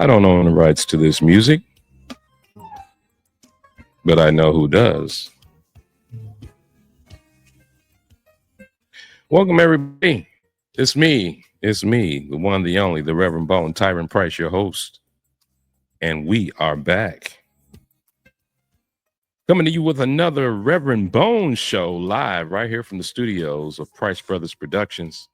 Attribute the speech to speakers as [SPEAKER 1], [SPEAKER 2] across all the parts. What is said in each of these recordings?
[SPEAKER 1] I don't own the rights to this music, but I know who does. Welcome, everybody. It's me. It's me, the one, the only, the Reverend Bone, Tyron Price, your host. And we are back. Coming to you with another Reverend Bone show live right here from the studios of Price Brothers Productions.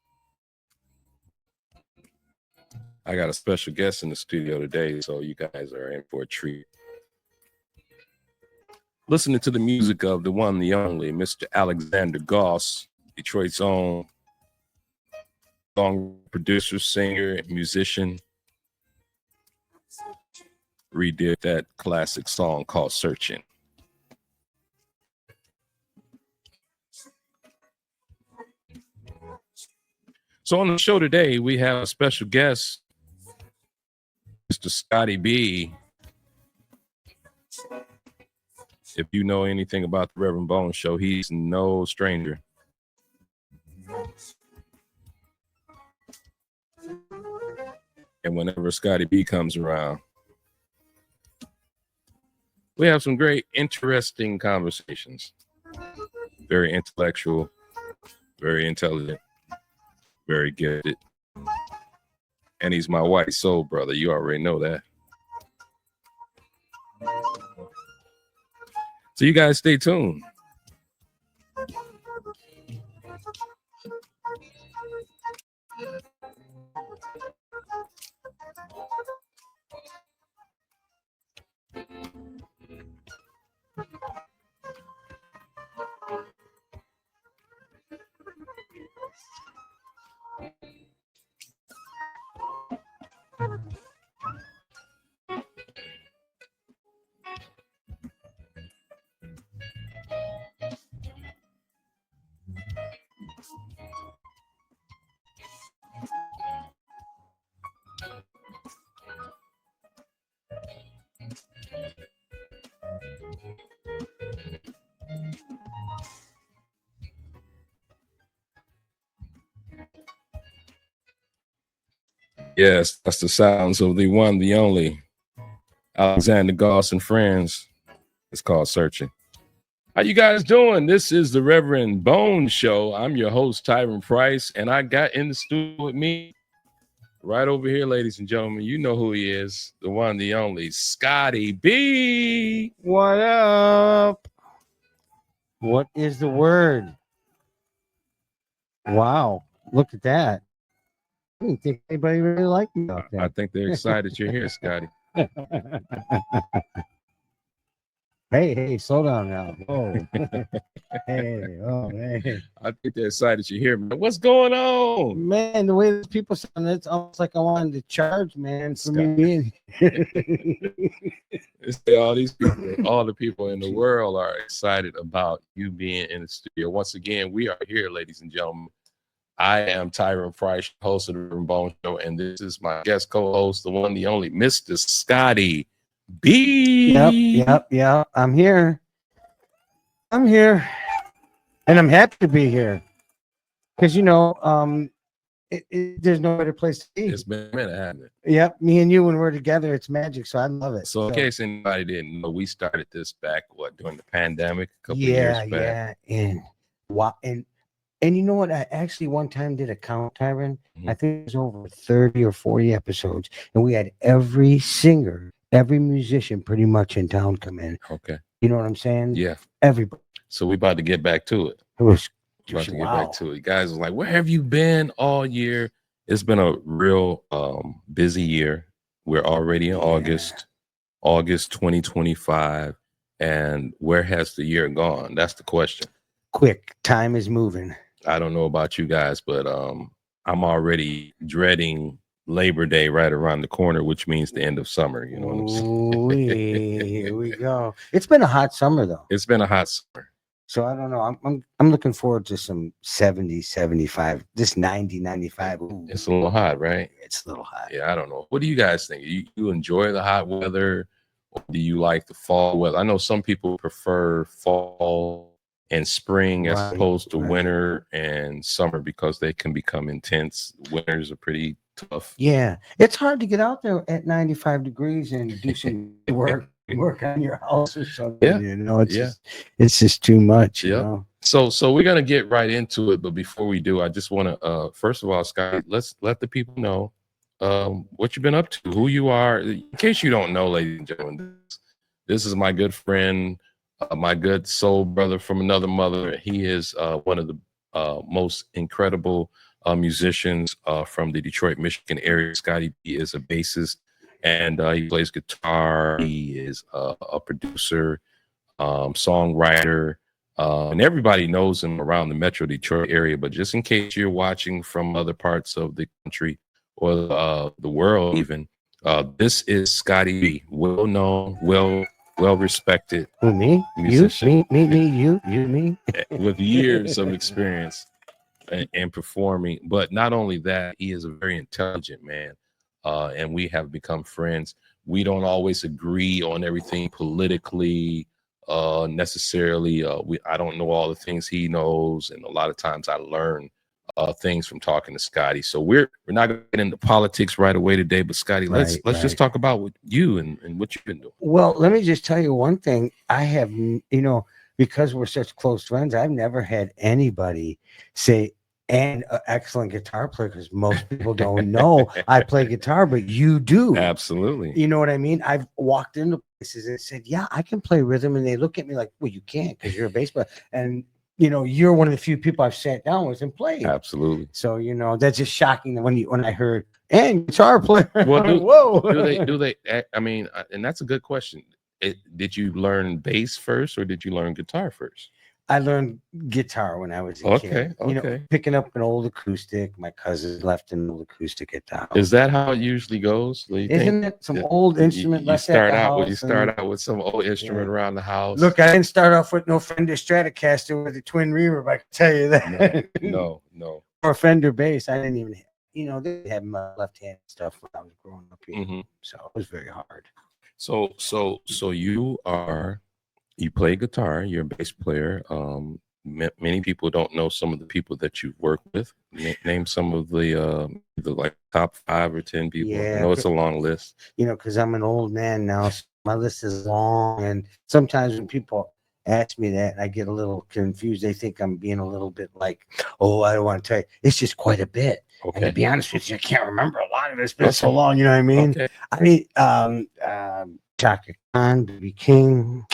[SPEAKER 1] I got a special guest in the studio today, so you guys are in for a treat. Listening to the music of the one, the only, Mr. Alexander Goss, Detroit's own song producer, singer, musician, redid that classic song called Searching. So on the show today, we have a special guest, Mr. Scotty B. If you know anything about the Reverend Bone Show, he's no stranger. And whenever Scotty B comes around, we have some great, interesting conversations. Very intellectual, very intelligent, very gifted. And he's my white soul brother. You already know that. So you guys stay tuned. Yes, that's the sounds of the one, the only Alexander Goss and Friends. It's called Searching. How you guys doing? This is the Reverend Bone Show. I'm your host, Tyron Price, and I got in the studio with me right over here, ladies and gentlemen. You know who he is, the one, the only Scotty B.
[SPEAKER 2] What up? What is the word? Wow, look at that. I didn't think anybody really liked me out
[SPEAKER 1] I
[SPEAKER 2] there.
[SPEAKER 1] think they're excited you're here, Scotty.
[SPEAKER 2] Hey, slow down now. Oh, hey.
[SPEAKER 1] I think they're excited you're here, man. What's going on?
[SPEAKER 2] Man, the way these people sound, it's almost like I wanted to charge, man, for me being.
[SPEAKER 1] All these people, all the people in the world are excited about you being in the studio. Once again, we are here, ladies and gentlemen. I am Tyron Price, host of the Reverend Bone Show, and this is my guest co-host, the one, the only, Mr. Scotty B.
[SPEAKER 2] Yep. I'm here. And I'm happy to be here. Because, there's no better place to be.
[SPEAKER 1] It's been a minute, hasn't it?
[SPEAKER 2] Yep, me and you, when we're together, it's magic. So I love it.
[SPEAKER 1] So in case anybody didn't know, we started this back, during the pandemic, a couple of years back.
[SPEAKER 2] And you know what? I actually one time did a count, Tyron.
[SPEAKER 1] Mhm.
[SPEAKER 2] I think it was over 30 or 40 episodes. And we had every singer, every musician pretty much in town come in.
[SPEAKER 1] Okay.
[SPEAKER 2] You know what I'm saying?
[SPEAKER 1] Yeah.
[SPEAKER 2] Everybody.
[SPEAKER 1] So we about to get back to it.
[SPEAKER 2] It was
[SPEAKER 1] About to get back to it. Guys was like, where have you been all year? It's been a real busy year. We're already in August 2025. And where has the year gone? That's the question.
[SPEAKER 2] Quick. Time is moving.
[SPEAKER 1] I don't know about you guys, but I'm already dreading Labor Day right around the corner, which means the end of summer. You know what I'm saying?
[SPEAKER 2] Here we go. It's been a hot summer, though.
[SPEAKER 1] It's been a hot summer.
[SPEAKER 2] So I don't know. I'm looking forward to some 70, 75, this 90, 95. Ooh,
[SPEAKER 1] It's a little hot, right?
[SPEAKER 2] it's a little hot.
[SPEAKER 1] Yeah, I don't know. What do you guys think? You enjoy the hot weather, or do you like the fall weather? I know some people prefer fall and spring as opposed to winter and summer because they can become intense. Winters are pretty tough.
[SPEAKER 2] Yeah, it's hard to get out there at 95 degrees and do some work on your house or something.
[SPEAKER 1] Yeah.
[SPEAKER 2] You know,
[SPEAKER 1] Yeah.
[SPEAKER 2] it's just too much. You
[SPEAKER 1] Yep.
[SPEAKER 2] know.
[SPEAKER 1] So we're gonna get right into it, but before we do, I just want to first of all, Scott, let's let the people know what you've been up to, who you are. In case you don't know, ladies and gentlemen, this is my good friend, my good soul brother from another mother. He is one of the most incredible musicians from the Detroit, Michigan area. Scotty B is a bassist, and he plays guitar. He is a producer, songwriter. And everybody knows him around the Metro Detroit area. But just in case you're watching from other parts of the country or the world, even, this is Scotty B, well known, well respected
[SPEAKER 2] Who, me?
[SPEAKER 1] musician
[SPEAKER 2] You? Me? You? Me?
[SPEAKER 1] with years of experience and performing. But not only that, he is a very intelligent man, and we have become friends. We don't always agree on everything politically. Necessarily, I don't know all the things he knows, and a lot of times I learn things from talking to Scotty. So we're not going to get into politics right away today, but Scotty, let's just talk about what you and what you've been doing.
[SPEAKER 2] Well, let me just tell you one thing. I have, because we're such close friends, I've never had anybody say, and an excellent guitar player, because most people don't know I play guitar, but you do.
[SPEAKER 1] Absolutely.
[SPEAKER 2] You know what I mean? I've walked into places and said, yeah, I can play rhythm. And they look at me like, well, you can't because you're a bass player. And, you're one of the few people I've sat down with and played.
[SPEAKER 1] Absolutely.
[SPEAKER 2] So, that's just shocking that when I heard, and guitar player.
[SPEAKER 1] Well,
[SPEAKER 2] whoa.
[SPEAKER 1] do they, I mean, and that's a good question. Did you learn bass first or did you learn guitar first?
[SPEAKER 2] I learned guitar when I was a kid.
[SPEAKER 1] Okay.
[SPEAKER 2] Picking up an old acoustic. My cousin left an old acoustic at the house.
[SPEAKER 1] Is that how it usually goes?
[SPEAKER 2] Isn't it some old instrument left at the house?
[SPEAKER 1] You start out with some old instrument around the house.
[SPEAKER 2] Look, I didn't start off with no Fender Stratocaster with a twin reverb. I can tell you that.
[SPEAKER 1] No.
[SPEAKER 2] Or Fender bass. I didn't even. They had my left-handed stuff when I was growing up here, so it was very hard.
[SPEAKER 1] So you play guitar. You're a bass player. Many people don't know some of the people that you've worked with. Name some of the like top 5 or 10 people.
[SPEAKER 2] Yeah,
[SPEAKER 1] I know it's a long list.
[SPEAKER 2] Because I'm an old man now, so my list is long, and sometimes when people ask me that, I get a little confused. They think I'm being a little bit like, oh, I don't want to tell you. It's just quite a bit.
[SPEAKER 1] Okay.
[SPEAKER 2] And to be honest with you, I can't remember a lot of it. It's been so long, you know what I mean?
[SPEAKER 1] Okay.
[SPEAKER 2] I mean, Chaka Khan, BB King.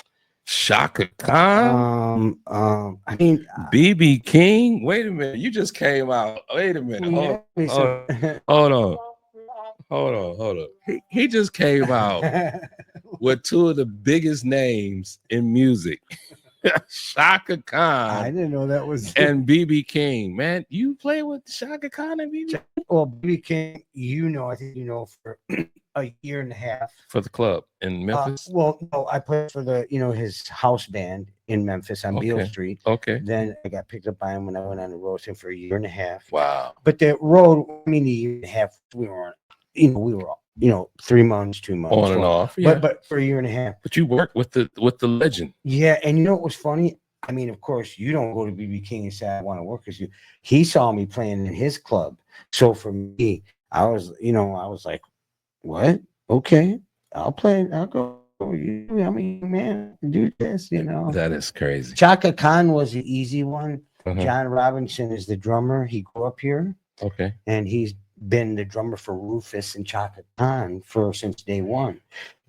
[SPEAKER 1] Chaka Khan?
[SPEAKER 2] I mean,
[SPEAKER 1] BB King? Wait a minute. You just came out. Wait a minute. Hold on. He just came out with 2 of the biggest names in music. Chaka Khan.
[SPEAKER 2] I didn't know that was.
[SPEAKER 1] And BB King. Man, you play with Chaka Khan and BB?
[SPEAKER 2] Well, BB King, I think for a year and a half.
[SPEAKER 1] For the club in Memphis?
[SPEAKER 2] Well, no, I played for the, his house band in Memphis on Beale Street.
[SPEAKER 1] Okay.
[SPEAKER 2] Then I got picked up by him when I went on the road with him for a year and a half.
[SPEAKER 1] Wow.
[SPEAKER 2] But the road, a year and a half, we were on, 3 months, 2 months.
[SPEAKER 1] On and off. Yeah.
[SPEAKER 2] But for a year and a half.
[SPEAKER 1] But you worked with the legend.
[SPEAKER 2] Yeah, and what was funny? I mean, of course, you don't go to BB King and say, I want to work with you. He saw me playing in his club. So for me, I was like, what? Okay, I'll play. I'll go. I mean, man, do this,
[SPEAKER 1] That is crazy.
[SPEAKER 2] Chaka Khan was the easy one.
[SPEAKER 1] Uh-huh.
[SPEAKER 2] John Robinson is the drummer. He grew up here.
[SPEAKER 1] Okay.
[SPEAKER 2] And he's been the drummer for Rufus and Chaka Khan since day one.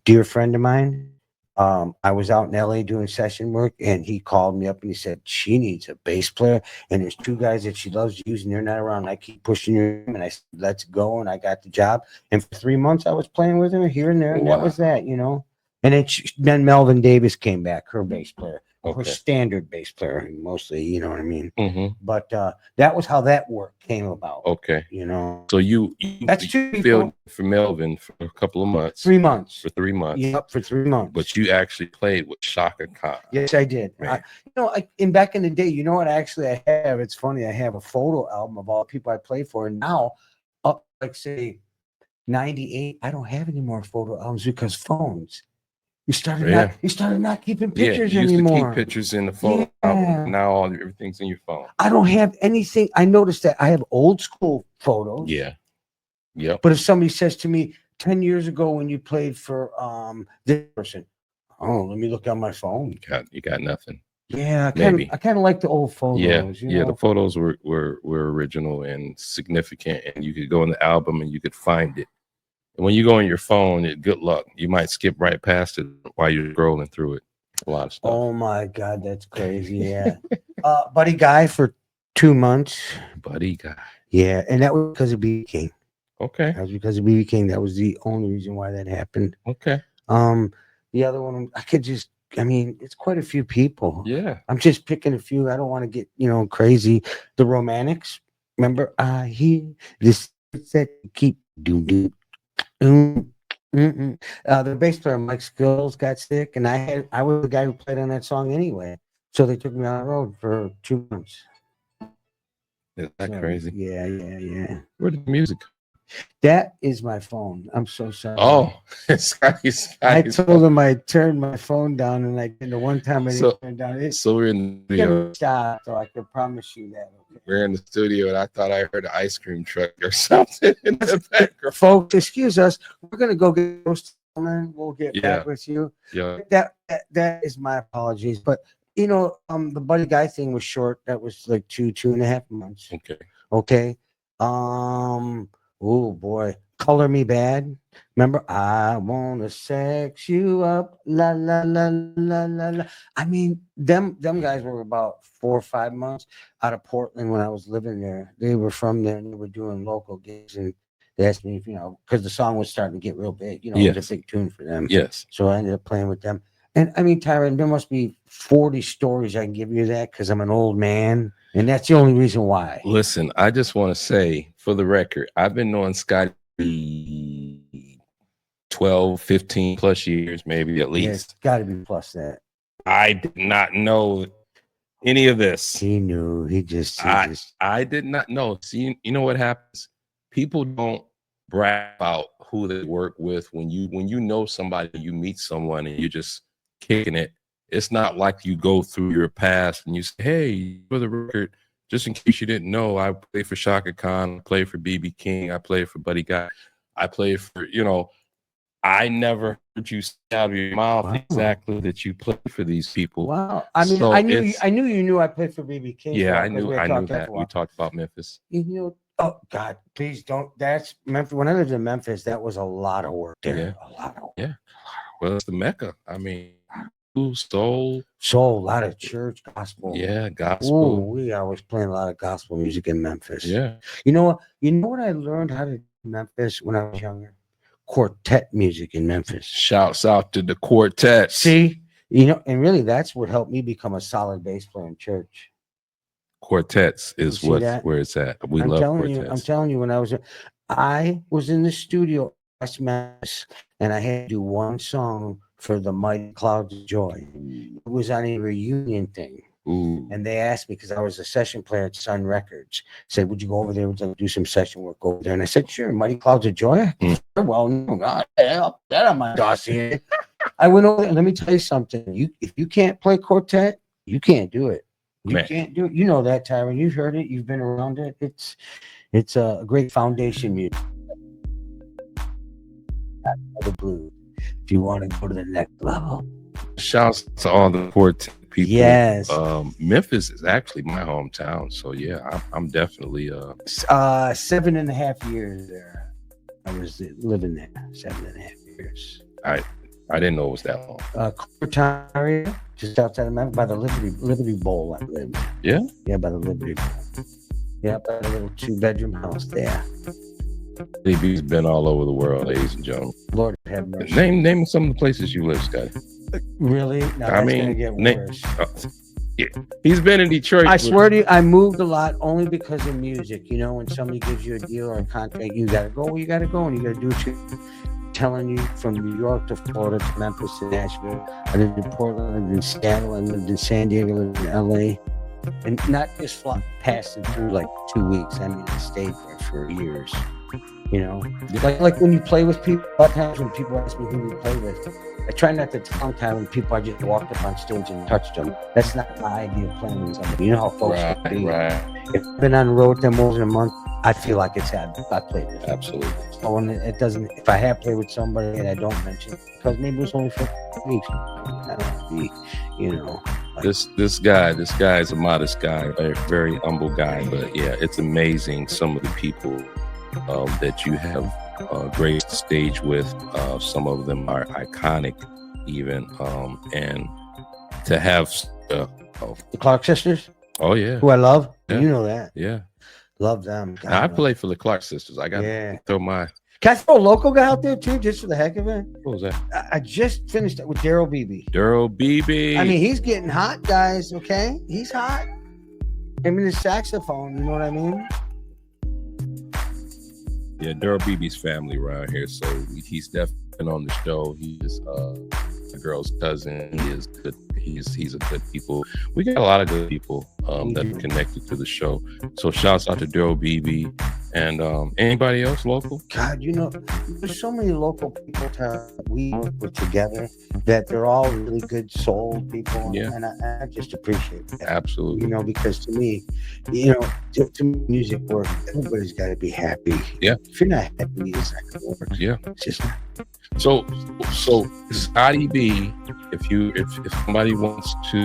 [SPEAKER 2] Dear friend of mine. I was out in LA doing session work, and he called me up and he said, she needs a bass player, and there's 2 guys that she loves using. They're not around. I keep pushing her, and I said, let's go. And I got the job. And for 3 months, I was playing with her here and there. And that was that, And then Melvin Davis came back, her bass player, her standard bass player, mostly, you know what I mean?
[SPEAKER 1] Mm-hmm.
[SPEAKER 2] But that was how that work came about.
[SPEAKER 1] Okay.
[SPEAKER 2] So
[SPEAKER 1] you
[SPEAKER 2] that's 2 people.
[SPEAKER 1] filled for Melvin for a couple of months.
[SPEAKER 2] 3 months.
[SPEAKER 1] For 3 months.
[SPEAKER 2] Yep, for 3 months.
[SPEAKER 1] But you actually played with Chaka Khan.
[SPEAKER 2] Yes, I did. Back in the day, I have, it's funny, I have a photo album of all the people I played for. And now, up like say 98, I don't have any more photo albums because phones. You started not keeping pictures
[SPEAKER 1] you used
[SPEAKER 2] anymore.
[SPEAKER 1] to keep pictures in the phone. Now everything's in your phone.
[SPEAKER 2] I don't have anything. I noticed that I have old school photos.
[SPEAKER 1] Yeah. Yep.
[SPEAKER 2] But if somebody says to me 10 years ago when you played for this person, oh, let me look on my phone.
[SPEAKER 1] You got nothing.
[SPEAKER 2] Yeah,
[SPEAKER 1] Maybe.
[SPEAKER 2] I kind of like the old photos.
[SPEAKER 1] Yeah,
[SPEAKER 2] you know?
[SPEAKER 1] the photos were original and significant, and you could go in the album and you could find it. And when you go on your phone, good luck. You might skip right past it while you're scrolling through it. A lot of stuff.
[SPEAKER 2] Oh my God, that's crazy. Yeah. Buddy Guy for 2 months.
[SPEAKER 1] Buddy Guy.
[SPEAKER 2] Yeah, and that was because of BB King.
[SPEAKER 1] Okay.
[SPEAKER 2] That was because of BB King. That was the only reason why that happened.
[SPEAKER 1] Okay.
[SPEAKER 2] The other one, it's quite a few people.
[SPEAKER 1] Yeah.
[SPEAKER 2] I'm just picking a few. I don't want to get, crazy. The Romantics. Remember, I hear this that keep doing. The bass player Mike Skills got sick, and I was the guy who played on that song anyway. So they took me on the road for 2 months.
[SPEAKER 1] Is that crazy?
[SPEAKER 2] Yeah.
[SPEAKER 1] Where did the music come?
[SPEAKER 2] That is my phone. I'm so sorry.
[SPEAKER 1] Oh,
[SPEAKER 2] I told him I turned my phone down, and the one time I didn't turn down it.
[SPEAKER 1] So we're in the studio.
[SPEAKER 2] Stop, so I can promise you that. Okay.
[SPEAKER 1] We're in the studio, and I thought I heard an ice cream truck or something in the background.
[SPEAKER 2] Folks, excuse us. We're gonna go get those. We'll get back with you.
[SPEAKER 1] Yeah.
[SPEAKER 2] That is my apologies, but the Buddy Guy thing was short. That was like 2.5 months. Okay. Oh boy, Color Me Bad. Remember, I wanna sex you up, la la la la la la. I mean, them guys were about 4 or 5 months out of Portland when I was living there. They were from there and they were doing local gigs, and they asked me if because the song was starting to get real big. It was a big tune for them.
[SPEAKER 1] Yes.
[SPEAKER 2] So I ended up playing with them. And I mean, Tyron, there must be 40 stories I can give you that because I'm an old man. And that's the only reason why.
[SPEAKER 1] Listen, I just want to say for the record, I've been knowing Scotty 12, 15 plus years, maybe at least.
[SPEAKER 2] It's got to be plus that.
[SPEAKER 1] I did not know any of this.
[SPEAKER 2] He knew.
[SPEAKER 1] I did not know. See, you know what happens? People don't brag about who they work with. When you know somebody, you meet someone and you're just kicking it. It's not like you go through your past and you say, hey, for the record, just in case you didn't know, I played for Shaka Khan, I played for BB King, I played for Buddy Guy, I played for, I never heard you say out of your mouth exactly that you played for these people.
[SPEAKER 2] Wow. I mean, so I knew you knew I played for BB King.
[SPEAKER 1] Yeah, I knew that. We talked about Memphis.
[SPEAKER 2] Oh God, please don't. That's Memphis. When I lived in Memphis, that was a lot of work there. Yeah. A lot of work.
[SPEAKER 1] Yeah. Well, it's the Mecca. I mean, soul,
[SPEAKER 2] a lot of church gospel.
[SPEAKER 1] Yeah, gospel.
[SPEAKER 2] I was playing a lot of gospel music in Memphis.
[SPEAKER 1] Yeah.
[SPEAKER 2] You know what I learned how to do in Memphis when I was younger? Quartet music in Memphis.
[SPEAKER 1] Shouts out to the quartet.
[SPEAKER 2] See, and really that's what helped me become a solid bass player in church.
[SPEAKER 1] Quartets is where it's at. I'm love quartets.
[SPEAKER 2] I'm telling you, when I was in the studio and I had to do one song for the Mighty Clouds of Joy. It was on a reunion thing.
[SPEAKER 1] Ooh.
[SPEAKER 2] And they asked me, because I was a session player at Sun Records, said, would you go over there and do some session work over there? And I said, sure. Mighty Clouds of Joy? Well, no, God, that on my dossier. I went over there, and let me tell you something. If you can't play quartet, you can't do it. You can't do it. You know that, Tyron. You've heard it. You've been around it. It's a great foundation music. The blues. If you want to go to the next level.
[SPEAKER 1] Shouts to all the quartet people.
[SPEAKER 2] Yes.
[SPEAKER 1] Memphis is actually my hometown. So yeah, I'm definitely
[SPEAKER 2] 7.5 years there. I was living there 7.5 years.
[SPEAKER 1] I didn't know it was that long.
[SPEAKER 2] Cupertino, just outside of Memphis, by the Liberty Bowl. I lived.
[SPEAKER 1] Yeah.
[SPEAKER 2] Yeah, by the Liberty Bowl. Yeah, by the little 2-bedroom house there.
[SPEAKER 1] He's been all over the world, ladies and gentlemen.
[SPEAKER 2] Lord have mercy.
[SPEAKER 1] Name some of the places you live, Scotty.
[SPEAKER 2] Really? No, that's gonna get worse.
[SPEAKER 1] Yeah. He's been in Detroit.
[SPEAKER 2] I swear to you, I moved a lot only because of music. When somebody gives you a deal or a contract, you gotta go where you gotta go, and you gotta do what you're telling you. From New York to Florida to Memphis to Nashville. I lived in Portland, I lived in Seattle, I lived in San Diego, I lived in LA. And not just passing through like 2 weeks. I mean, I stayed there for years. Like when you play with people, a lot of times when people ask me who you play with, I try not to tongue tie when people I just walked up on stage and touched them. That's not my idea of playing with somebody. You know how folks can be.
[SPEAKER 1] Right.
[SPEAKER 2] If I've been on the road with them more than a month, I feel like it's had. I played with.
[SPEAKER 1] Absolutely.
[SPEAKER 2] So when it doesn't, if I have played with somebody and I don't mention it, because maybe it's only for weeks, I don't be, you know.
[SPEAKER 1] This guy is a modest guy, a very humble guy, but yeah, it's amazing some of the people that you have graced the stage with. Some of them are iconic, even, and to have
[SPEAKER 2] The Clark sisters,
[SPEAKER 1] oh yeah,
[SPEAKER 2] who I love,
[SPEAKER 1] Yeah.
[SPEAKER 2] you know that,
[SPEAKER 1] yeah.
[SPEAKER 2] love them.
[SPEAKER 1] Now, I
[SPEAKER 2] God,
[SPEAKER 1] played for the Clark sisters. I got
[SPEAKER 2] Yeah.
[SPEAKER 1] to throw my.
[SPEAKER 2] Can I throw a local guy out there too, just for the heck of it?
[SPEAKER 1] What was that?
[SPEAKER 2] I just finished it with Daryl Beebe.
[SPEAKER 1] Daryl Beebe.
[SPEAKER 2] I mean, he's getting hot, guys. Okay, he's hot. I mean, his saxophone. You know what I mean?
[SPEAKER 1] yeah, Daryl Beebe's family around here, so he's definitely on the show. He is the girl's cousin. He is good. He's a good people. We got a lot of good people that are connected to the show. So shouts out to Daryl Beebe and anybody else local.
[SPEAKER 2] God, you know, there's so many local people that we work with together that they're all really good soul people.
[SPEAKER 1] Yeah.
[SPEAKER 2] And I just appreciate that.
[SPEAKER 1] Absolutely.
[SPEAKER 2] You know, because to me, you know, to music work, everybody's got to be happy.
[SPEAKER 1] Yeah.
[SPEAKER 2] If you're not happy, it's not going to work.
[SPEAKER 1] Yeah.
[SPEAKER 2] It's just not.
[SPEAKER 1] So Scotty B, if somebody wants to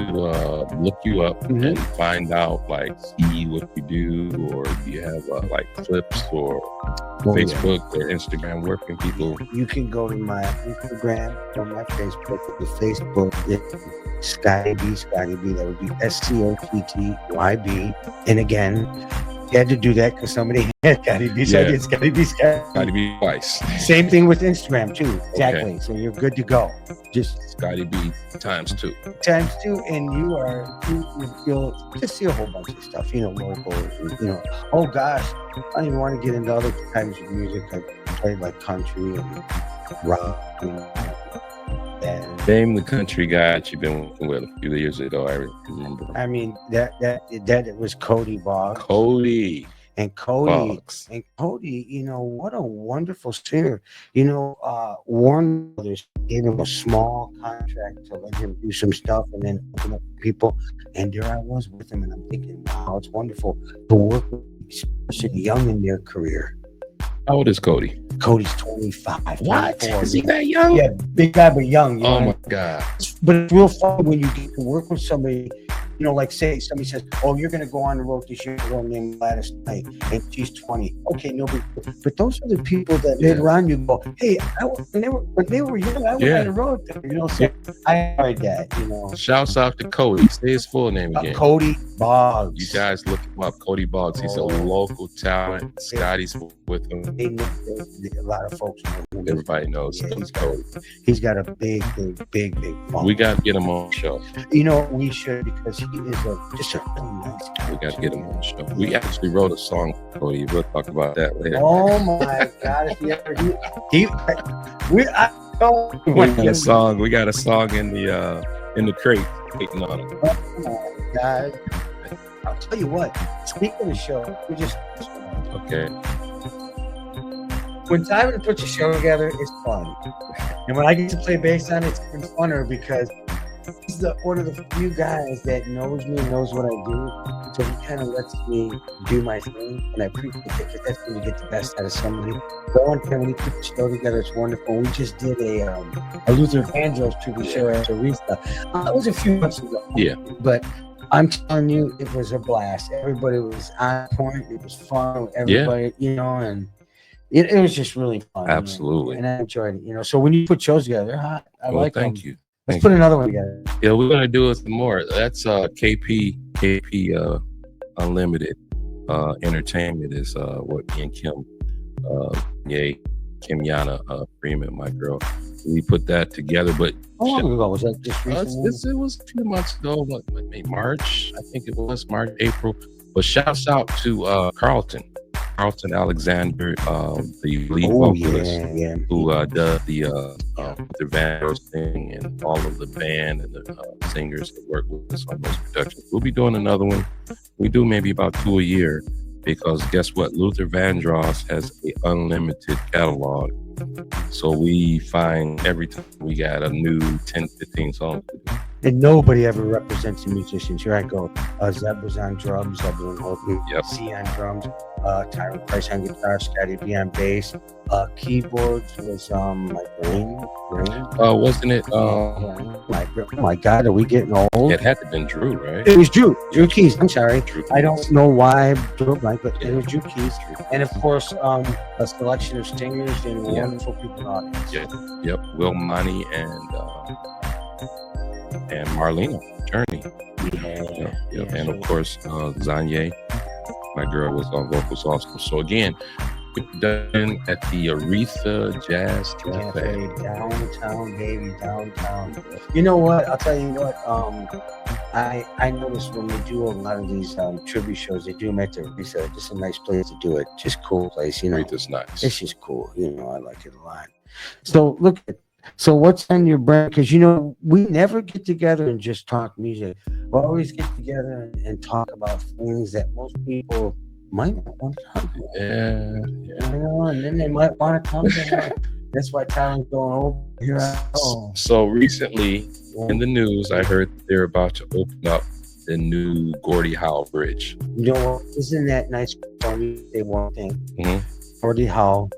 [SPEAKER 1] look you up
[SPEAKER 2] Mhm.
[SPEAKER 1] and find out, like, see what you do, or do you have like clips or
[SPEAKER 2] Oh, yeah.
[SPEAKER 1] Facebook or Instagram, where can people?
[SPEAKER 2] You can go to my Instagram or my Facebook. The Facebook is Scotty B. That would be SCOTTYB. And again, you had to do that because somebody had Scotty B. So I
[SPEAKER 1] Yeah.
[SPEAKER 2] did Scotty B.
[SPEAKER 1] Scotty B twice.
[SPEAKER 2] Same thing with Instagram too. Exactly. So you're good to go. Just
[SPEAKER 1] Scotty B ×2.
[SPEAKER 2] times two, and you'll just see a whole bunch of stuff. You know, local. You know, oh gosh, I don't even want to get into other kinds of music. I played like country and rock. And
[SPEAKER 1] Name the country guy that you've been working with a few years ago. I remember.
[SPEAKER 2] I mean that it was Cody Boggs.
[SPEAKER 1] Cody
[SPEAKER 2] And Cody,
[SPEAKER 1] Boggs.
[SPEAKER 2] you know, what a wonderful singer. You know, Warner Brothers gave him a small contract to let him do some stuff and then open up for people. And there I was with him, and I'm thinking, wow, it's wonderful to work with this person young in their career.
[SPEAKER 1] How old is Cody?
[SPEAKER 2] Cody's 25. 24.
[SPEAKER 1] Is he that young?
[SPEAKER 2] Yeah, big guy, but young. You
[SPEAKER 1] Oh
[SPEAKER 2] know?
[SPEAKER 1] my God.
[SPEAKER 2] But it's real fun when you get to work with somebody, you know, like say somebody says, oh, you're going to go on the road this year with a girl named Gladys Knight, and she's 20. Okay, nobody. But those are the people that later on you go, hey, when they were young, I went on the road there, you know, so I enjoyed that, you know.
[SPEAKER 1] Shouts out to Cody. Say his full name again.
[SPEAKER 2] Cody Boggs.
[SPEAKER 1] You guys look him up. Cody Boggs. He's a local talent. Scotty's with him.
[SPEAKER 2] A lot of folks know him.
[SPEAKER 1] Everybody knows he's Cody.
[SPEAKER 2] He's got a big phone.
[SPEAKER 1] We got to get him on the show.
[SPEAKER 2] You know, we should, because he is just a really nice guy.
[SPEAKER 1] We got to get him on the show. We actually wrote a song for Cody. We'll talk about that later.
[SPEAKER 2] Oh my God! If he ever
[SPEAKER 1] We got a song. We got a song in the crate waiting on it.
[SPEAKER 2] Oh my God! I'll tell you what. Speaking of the show, we just
[SPEAKER 1] Okay.
[SPEAKER 2] when time to put your show together, it's fun, and when I get to play bass on it, it's even funner because he's one of the few guys that knows me, knows what I do, so he kind of lets me do my thing, and I appreciate it because that's when you get the best out of somebody. But one time when we put the show together, it's wonderful. We just did a Luther Vandross tribute show at Aretha. That was a few months ago.
[SPEAKER 1] Yeah.
[SPEAKER 2] But I'm telling you, it was a blast. Everybody was on point. It was fun. Everybody, you know, and it was just really fun.
[SPEAKER 1] Absolutely.
[SPEAKER 2] And I enjoyed it. You know, so when you put shows together, I like them.
[SPEAKER 1] Thank you.
[SPEAKER 2] Let's put another one together.
[SPEAKER 1] Yeah, we're gonna do it some more. That's KP Unlimited Entertainment is what me and Kim Kim Yana Freeman, my girl. We put that together, but
[SPEAKER 2] How long ago was that? Just recently?
[SPEAKER 1] it was a few months ago, maybe March. I think it was March, April. But shouts out to Carlton Alexander, the lead vocalist, who does the Vandross thing, and all of the band and the singers that work with us on those productions. We'll be doing another one. We do maybe about 2 a year, because guess what? Luther Vandross has an unlimited catalog. So we find every time we got a new 10, 15 songs to do.
[SPEAKER 2] And nobody ever represents the musicians. Here I go. Zeb was on drums, Zebulon Holton,
[SPEAKER 1] Yep.
[SPEAKER 2] C on drums, Tyron Price on guitar, Scotty B on bass. Keyboards was Mike Rain.
[SPEAKER 1] Wasn't it?
[SPEAKER 2] Oh my God, are we getting old?
[SPEAKER 1] It had to have been Drew, right?
[SPEAKER 2] It was Drew Keys. I'm sorry.
[SPEAKER 1] Drew
[SPEAKER 2] I
[SPEAKER 1] Keys.
[SPEAKER 2] don't know why I drew it like, but it was Drew Keys. And of course, a selection of singers and
[SPEAKER 1] Yeah.
[SPEAKER 2] wonderful people in the audience.
[SPEAKER 1] Yep. Will Money and Marlena Journey. Yep. And of course, Zanye, my girl, was on vocals also. So again, we're done at the Aretha Jazz Cafe.
[SPEAKER 2] Downtown, baby, downtown. You know what? I'll tell you what. I noticed when we do a lot of these tribute shows, they do them at the Aretha. Just a nice place to do it. Just cool place, you know.
[SPEAKER 1] Aretha's nice.
[SPEAKER 2] It's just cool. You know, I like it a lot. So look at. So what's on your brain? Because, you know, we never get together and just talk music. We always get together and talk about things that most people might not want to talk about.
[SPEAKER 1] Yeah.
[SPEAKER 2] You know, and then they might want to come to That's why Tyler's going over here.
[SPEAKER 1] So recently in the news, I heard they're about to open up the new Gordie Howe Bridge.
[SPEAKER 2] You know what? Isn't that nice? They one thing.
[SPEAKER 1] Mhm.
[SPEAKER 2] Gordie Howe.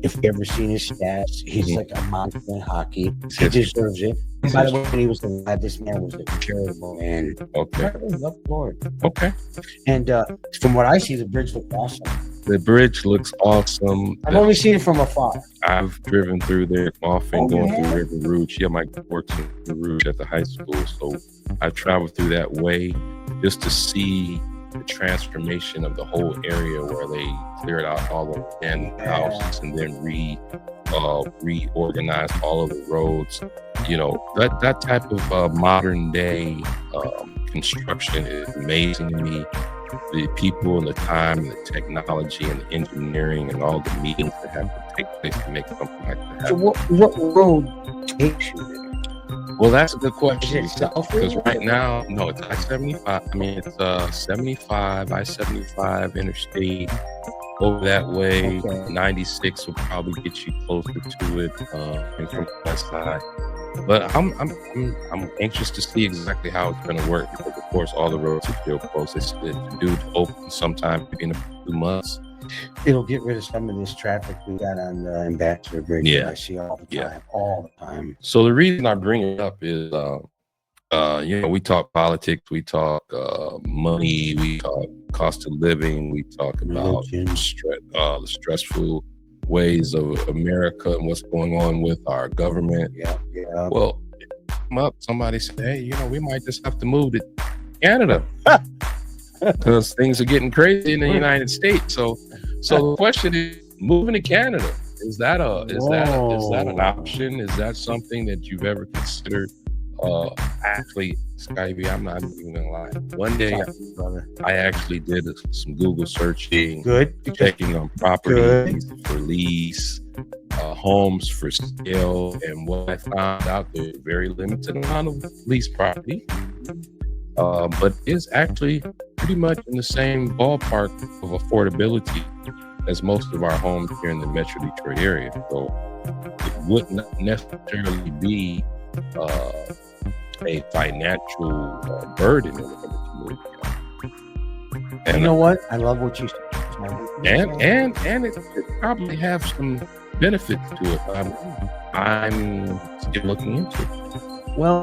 [SPEAKER 2] If you ever seen his stats, he's like a monster in hockey. He deserves it. And by the way, when he was alive, this man was a terrible man.
[SPEAKER 1] Okay.
[SPEAKER 2] Love Lord.
[SPEAKER 1] Okay.
[SPEAKER 2] And from what I see, the bridge looked awesome.
[SPEAKER 1] The bridge looks awesome.
[SPEAKER 2] I've only seen it from afar.
[SPEAKER 1] I've driven through there often, going
[SPEAKER 2] yeah?
[SPEAKER 1] through River Rouge. Yeah, my works in River Rouge at the high school, so I traveled through that way just to see the transformation of the whole area where they cleared out all the abandoned houses and then reorganized all of the roads. You know, that type of modern day construction is amazing to me. The people and the time and the technology and the engineering and all the meetings that have to take place to make something like that.
[SPEAKER 2] So what road takes you there?
[SPEAKER 1] Well, that's a good question.
[SPEAKER 2] Is it south?
[SPEAKER 1] Because right now, no, it's I-75. I mean, it's 75, I-75 interstate over that way.
[SPEAKER 2] Okay.
[SPEAKER 1] 96 will probably get you closer to it and from the west side. But I'm anxious to see exactly how it's going to work because, of course, all the roads are still closed. It's due to open sometime in a few months.
[SPEAKER 2] It'll get rid of some of this traffic we got on the Ambassador Bridge.
[SPEAKER 1] Yeah.
[SPEAKER 2] That I see all the time, all the time.
[SPEAKER 1] So the reason I bring it up is, you know, we talk politics, we talk money, we talk cost of living, we talk about
[SPEAKER 2] Religion.
[SPEAKER 1] the stressful ways of America and what's going on with our government.
[SPEAKER 2] Yeah.
[SPEAKER 1] Well, somebody said, hey, you know, we might just have to move to Canada because things are getting crazy in the United States. So the question is, moving to Canada, is that an option? Is that something that you've ever considered? Actually, Scotty B, I'm not even gonna lie. One day I actually did some Google searching, checking on properties for lease, homes for sale, and what I found out, there's a very limited amount of lease property, but it's actually pretty much in the same ballpark of affordability as most of our homes here in the Metro Detroit area. So it would not necessarily be a financial burden in order to move. And
[SPEAKER 2] you know what? I love what you said.
[SPEAKER 1] And it probably have some benefits to it. I'm still looking into it.
[SPEAKER 2] Well,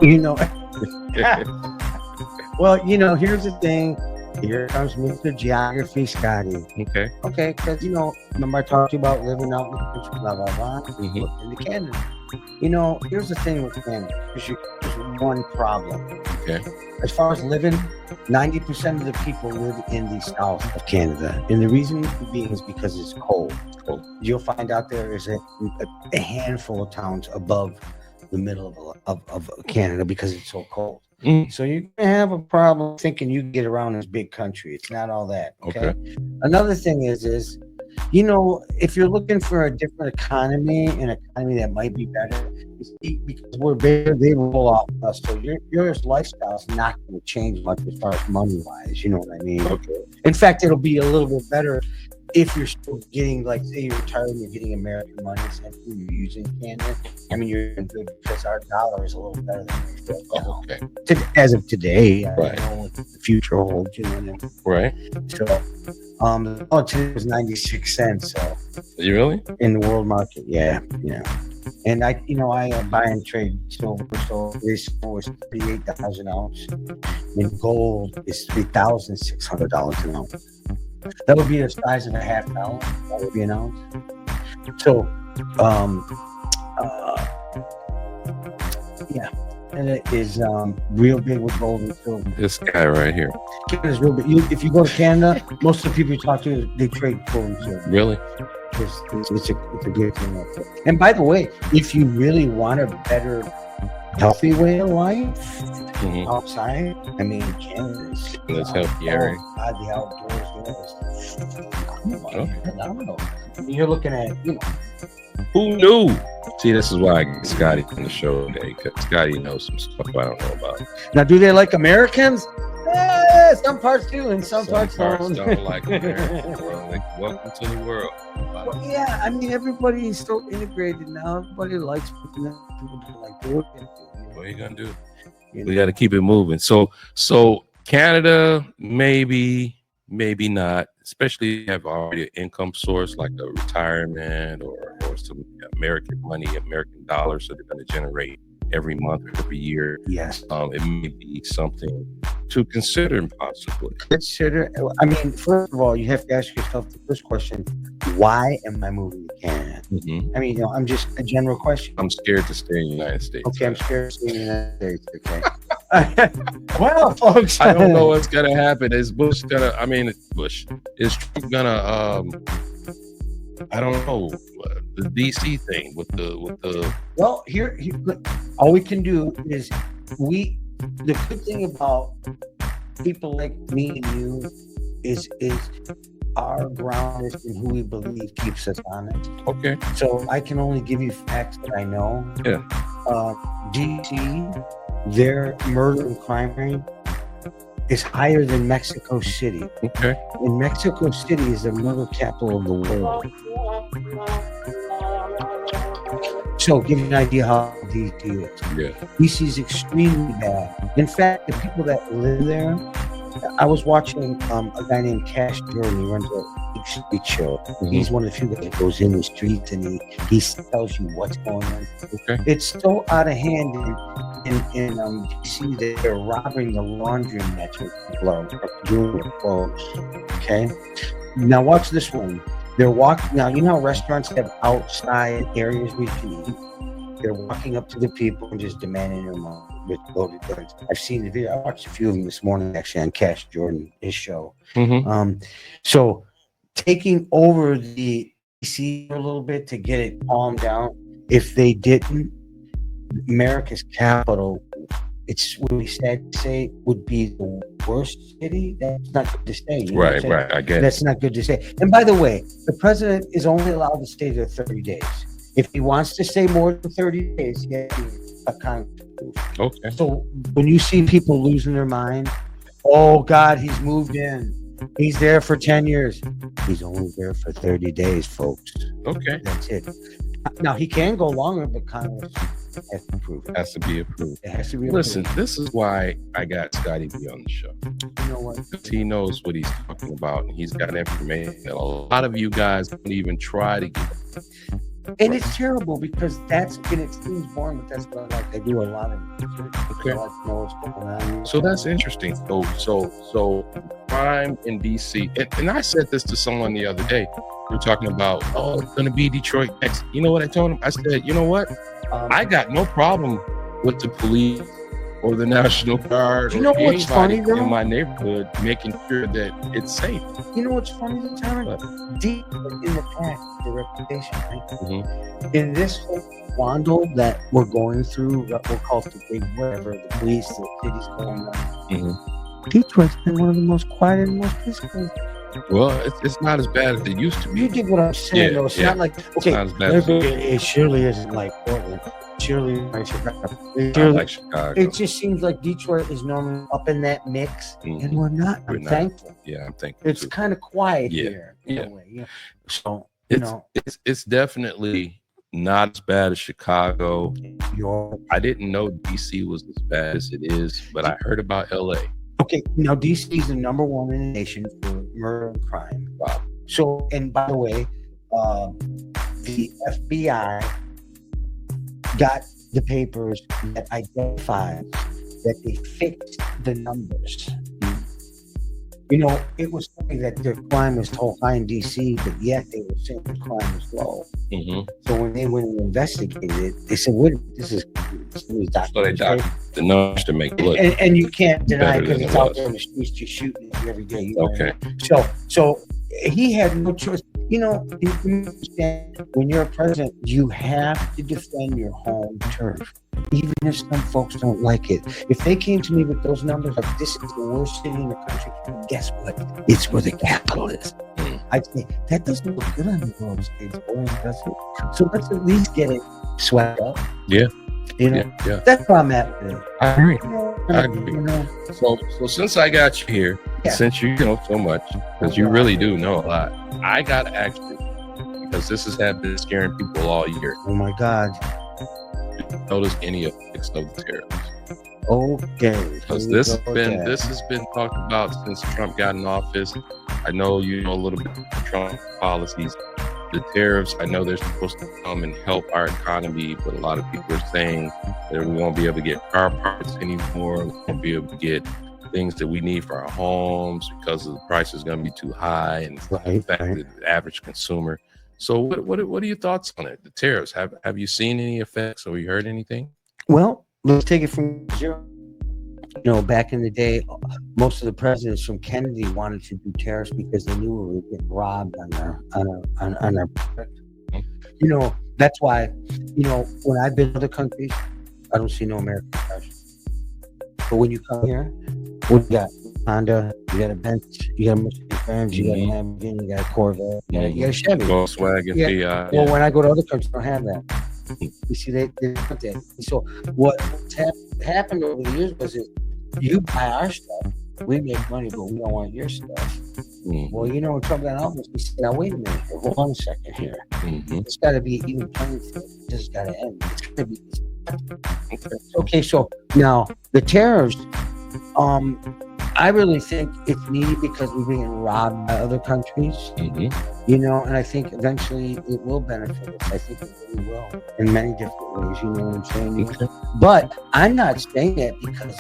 [SPEAKER 2] here's the thing. Here comes Mr. Geography, Scotty. Okay, because remember I talked to you about living out in the country, blah blah blah.
[SPEAKER 1] Mm-hmm.
[SPEAKER 2] Into Canada. Here's the thing with Canada. There's one problem.
[SPEAKER 1] Okay.
[SPEAKER 2] As far as living, 90% of the people live in the south of Canada, and the reason being is because it's cold. You'll find out there is a handful of towns above the middle of Canada because it's so cold. So you're gonna have a problem thinking you can get around this big country. It's not all that. Okay. Another thing is if you're looking for a different economy, an economy that might be better, because we're bigger, they roll off us. So your lifestyle's not going to change much as far as money wise. You know what I mean?
[SPEAKER 1] Okay.
[SPEAKER 2] In fact, it'll be a little bit better if you're still getting, like, say you're retired and you're getting American money, essentially you're using Canada, I mean, you're in good because our dollar is a little better than it now.
[SPEAKER 1] Okay.
[SPEAKER 2] As of today. I
[SPEAKER 1] Right.
[SPEAKER 2] don't know what the future holds, you know.
[SPEAKER 1] Right.
[SPEAKER 2] So, today was 96 cents. So
[SPEAKER 1] You really?
[SPEAKER 2] in the world market, yeah. And I buy and trade silver. So this was 38,000 ounce, and gold is $3,600 an ounce. That would be the size of a half dollar. That would be an ounce. So, yeah, and it is real big with gold and silver.
[SPEAKER 1] This guy right here.
[SPEAKER 2] Canada's real big. If you go to Canada, most of the people you talk to, they trade gold and silver.
[SPEAKER 1] Really?
[SPEAKER 2] It's a good thing. And by the way, if you really want a better, healthy way of life outside, I mean, Canada's
[SPEAKER 1] It's healthy area.
[SPEAKER 2] The outdoors.
[SPEAKER 1] Okay.
[SPEAKER 2] Phenomenal. I mean, you're looking at,
[SPEAKER 1] Who knew? See, this is why I get Scotty on the show today, because Scotty knows some stuff I don't know about.
[SPEAKER 2] Now, do they like Americans? Some parts do, and some parts don't.
[SPEAKER 1] don't like America. Welcome to the world.
[SPEAKER 2] Well, yeah, I mean, everybody is so integrated now. Everybody likes people don't like doing it.
[SPEAKER 1] What are you gonna do? We got to keep it moving. So Canada, maybe not. Especially if you have already an income source like a retirement or some American money, American dollars that they're going to generate every month or every year.
[SPEAKER 2] Yes.
[SPEAKER 1] It may be something to consider possibly.
[SPEAKER 2] I mean, first of all, you have to ask yourself the first question: why am I moving to Canada? I mean, I'm just a general question.
[SPEAKER 1] I'm scared to stay in the United States.
[SPEAKER 2] Okay, I'm scared to stay in the United States. Okay. Well, folks,
[SPEAKER 1] I don't know what's gonna happen. Is Bush is Trump gonna I don't know, the DC thing with the
[SPEAKER 2] well, here all we can do is the good thing about people like me and you is our ground in who we believe keeps us honest.
[SPEAKER 1] Okay.
[SPEAKER 2] So I can only give you facts that I know.
[SPEAKER 1] Yeah.
[SPEAKER 2] DC, their murder and crime rate is higher than Mexico City.
[SPEAKER 1] Okay.
[SPEAKER 2] And Mexico City is the murder capital of the world. So give you an idea how DC is.
[SPEAKER 1] Yeah.
[SPEAKER 2] DC is extremely bad. In fact, the people that live there, I was watching a guy named Cash Jordan. He runs a big street show. He's one of the few that goes in the streets and he tells you what's going on.
[SPEAKER 1] Okay.
[SPEAKER 2] It's so out of hand in DC that they're robbing the laundromats with people are doing their clothes. Okay. Now watch this one. They're walking. Now, you know how restaurants have outside areas where you can eat? They're walking up to the people and just demanding their money with loaded guns. I've seen the video. I watched a few of them this morning, actually, on Cash Jordan, his show. So taking over the DC for a little bit to get it calmed down. If they didn't, America's capital, it's really sad to say, would be the worst city. That's not good to say. You know
[SPEAKER 1] Right. I get
[SPEAKER 2] That's not good to say. And by the way, the president is only allowed to stay there 30 days. If he wants to stay more than 30 days, he has to be a Congress.
[SPEAKER 1] Okay.
[SPEAKER 2] So when you see people losing their mind, oh God, he's moved in. He's there for 10 years. He's only there for 30 days, folks.
[SPEAKER 1] Okay.
[SPEAKER 2] That's it. Now, he can go longer, but Congress has to approve it.
[SPEAKER 1] Has to be approved.
[SPEAKER 2] It has to be approved.
[SPEAKER 1] Listen, this is why I got Scotty B on the show.
[SPEAKER 2] You know what?
[SPEAKER 1] He knows what he's talking about, and he's got information that a lot of you guys don't even try to get.
[SPEAKER 2] And it's terrible because it seems boring, but that's what I like. I do a lot of research.
[SPEAKER 1] Okay.
[SPEAKER 2] I like to know what's going on.
[SPEAKER 1] So that's interesting. So crime in DC, and I said this to someone the other day. We were talking about, it's going to be Detroit next. You know what I told him? I said, you know what? I got no problem with the police or the National Guard
[SPEAKER 2] You know
[SPEAKER 1] or
[SPEAKER 2] what's funny,
[SPEAKER 1] anybody
[SPEAKER 2] though?
[SPEAKER 1] in my neighborhood making sure that it's safe.
[SPEAKER 2] You know what's funny, Tyron?
[SPEAKER 1] What?
[SPEAKER 2] Deep in the past, the reputation, right?
[SPEAKER 1] Mhm.
[SPEAKER 2] In this Wandle that we're going through, what we'll call the big whatever, the police, the city's going on.
[SPEAKER 1] Mhm.
[SPEAKER 2] Detroit's been one of the most quiet and most peaceful.
[SPEAKER 1] Well, it's not as bad as it used to
[SPEAKER 2] You
[SPEAKER 1] be.
[SPEAKER 2] get what I'm saying,
[SPEAKER 1] Yeah,
[SPEAKER 2] though. It's
[SPEAKER 1] yeah.
[SPEAKER 2] not like,
[SPEAKER 1] It's
[SPEAKER 2] okay,
[SPEAKER 1] not as bad as
[SPEAKER 2] it surely isn't like Portland. Surely, like Chicago.
[SPEAKER 1] I
[SPEAKER 2] Surely-
[SPEAKER 1] like Chicago.
[SPEAKER 2] It just seems like Detroit is normally up in that mix,
[SPEAKER 1] Mhm.
[SPEAKER 2] and we're not.
[SPEAKER 1] We're
[SPEAKER 2] I'm
[SPEAKER 1] not.
[SPEAKER 2] thankful.
[SPEAKER 1] Yeah, I'm thinking.
[SPEAKER 2] It's kind of quiet
[SPEAKER 1] Yeah.
[SPEAKER 2] here. in
[SPEAKER 1] Yeah.
[SPEAKER 2] a way. You know? So
[SPEAKER 1] It's definitely not as bad as Chicago.
[SPEAKER 2] York.
[SPEAKER 1] I didn't know DC was as bad as it is, but I heard about LA.
[SPEAKER 2] Okay, now DC is the number one in the nation for murder and crime.
[SPEAKER 1] Wow.
[SPEAKER 2] So, and by the way, the FBI got the papers that identified that they fixed the numbers. You know, it was funny that the crime was so high in DC, but yet they were saying the crime was low.
[SPEAKER 1] Mm-hmm.
[SPEAKER 2] So when they went and investigated it, they said, "Wait, this is
[SPEAKER 1] So they document the numbers to make it look.
[SPEAKER 2] and you can't deny
[SPEAKER 1] better
[SPEAKER 2] because
[SPEAKER 1] than
[SPEAKER 2] it's
[SPEAKER 1] it
[SPEAKER 2] out
[SPEAKER 1] was.
[SPEAKER 2] there in the streets just shooting at you every day." You know what I
[SPEAKER 1] Okay.
[SPEAKER 2] mean? So he had no choice. You know, you understand, when you're a president, you have to defend your home turf, even if some folks don't like it. If they came to me with those numbers, like this is the worst city in the country, guess what? It's where the capital is. I'd say that doesn't look good on the world stage, boy, does it? So let's at least get it swept up.
[SPEAKER 1] Yeah.
[SPEAKER 2] You know,
[SPEAKER 1] Yeah.
[SPEAKER 2] that's where I'm at with it.
[SPEAKER 1] I agree.
[SPEAKER 2] You know,
[SPEAKER 1] I agree.
[SPEAKER 2] You know,
[SPEAKER 1] So since I got you here,
[SPEAKER 2] Yeah.
[SPEAKER 1] since you know so much, because you really do know a lot, I got to ask you, because this has been scaring people all year.
[SPEAKER 2] oh my God.
[SPEAKER 1] Did you notice any effects of the tariffs?
[SPEAKER 2] Okay.
[SPEAKER 1] Because
[SPEAKER 2] here we
[SPEAKER 1] this
[SPEAKER 2] go with that.
[SPEAKER 1] has been talked about since Trump got in office. I know you know a little bit of Trump policies. The tariffs, I know they're supposed to come and help our economy, but a lot of people are saying that we won't be able to get car parts anymore. We won't be able to get things that we need for our homes because of the price is going to be too high and affect the average consumer. So what are your thoughts on it? The tariffs, have you seen any effects or you heard anything?
[SPEAKER 2] Well, let's take it from zero. You know, back in the day, most of the presidents from Kennedy wanted to do tariffs because they knew we were getting robbed on our product. You know, that's why, you know, when I've been to other countries, I don't see no American cars. But when you come here, what you got? Honda, you got a Benz, you got a Mercedes-Benz, you got a Lamborghini, you got a Corvette, you got a Chevy.
[SPEAKER 1] Volkswagen,
[SPEAKER 2] Yeah.
[SPEAKER 1] Fiat.
[SPEAKER 2] Well, when I go to other countries, they don't have that. You see, they want that. So what's happened over the years was that you buy our stuff, we make money, but we don't want your stuff. Well, you know, when Trump got out, we said, now wait a minute, here, hold on a second here. It's got to be even playing field. It just got to end. It's got to be. Okay, so now the tariffs, I really think it's needed because we're being robbed by other countries, you know, and I think eventually it will benefit us. I think it really will in many different ways, you know what I'm saying? But I'm not saying that because